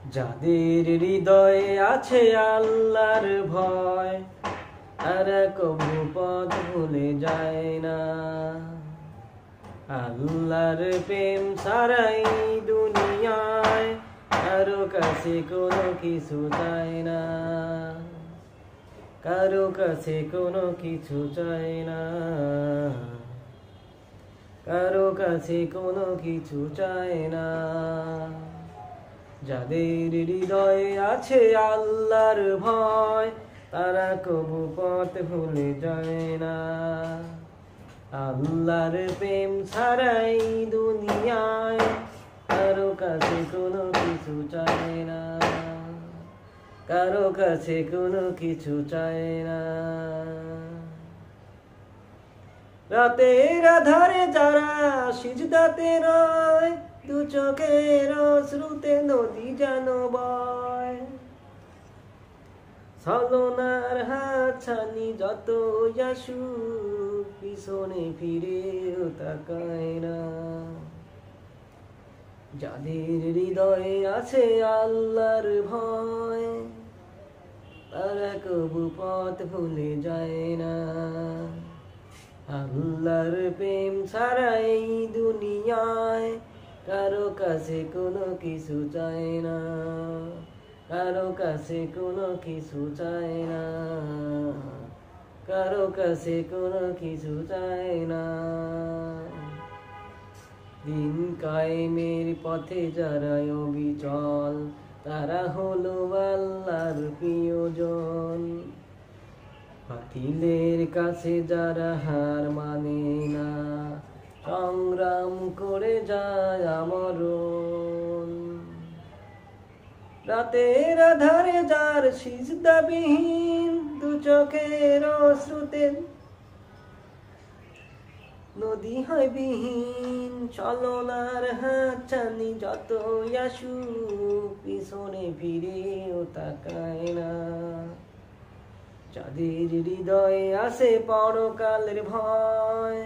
যাদের হৃদয়ে আছে আল্লাহর ভয়, তারা কবু পথ ভুলে যায় না। আল্লাহর প্রেম ছাড়াই দুনিয়ায় কারো কাছে কোনো কিছু চায় না, কারো কাছে কোনো কিছু চায় না, কারো কাছে কোনো কিছু চায় না। যাদের হৃদয়ে আছে আল্লাহর ভয়, তারা কবু পথ ভুলে যায় না। আল্লাহর প্রেম ছাড়াই দুনিয়ায় কারো কাছে কোনো কিছু চায় না, কারো কাছে কোনো কিছু চায় না। রাতের আধারে যারা সিজদাতে রয়, দু চোখের অশ্রুতে নদী যেন বয়। ছলনার হাতছানি যত আসুক, পিছনে ফিরেও তাকায় না। যাদের হৃদয়ে আছে আল্লাহর ভয়, তারা কবু পথ ভুলে যায় না। আল্লাহর প্রেম ছাড়াই দুনিয়ায় কারো কাছে কোনো কিছু চায় না, কারো কাছে কোনো কিছু চায় না, কারো কাছে কোনো কিছু চায় না। দিন কায়েমের পথে যারা অবিচল, তারা হলো আল্লাহর প্রিয়জন। বাতিলের কাছে যারা হার মানে না, সংগ্রাম করে যায় আমরণ। রাতের আধারে যার সিজদাবিহীন, দু চোখের অশ্রুতে নদী হয় বিহীন। ছলনার হাতছানি যত আসুক, পিছনে ফিরেও তাকায় না। যাদের হৃদয়ে আছে পরকালের ভয়,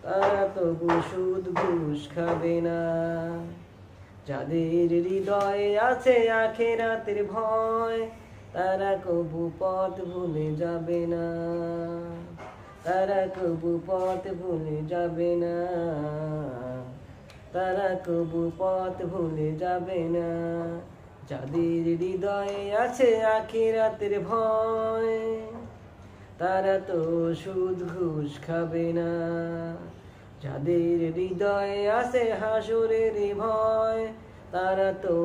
তারা তবু সুদ ঘুষ খাবে না। যাদের হৃদয়ে আছে আখিরাতের ভয়, তারা কবু পথ ভুলে যাবে না, তারা কবু পথ ভুলে যাবে না, তারা কবু পথ ভুলে যাবে না। যাদের হৃদয়ে আছে আখিরাতের ভয়, তারা তো সুদ ঘুষ খাবে না। যাদের হৃদয়ে আছে হাসরের ভয়, তারা তো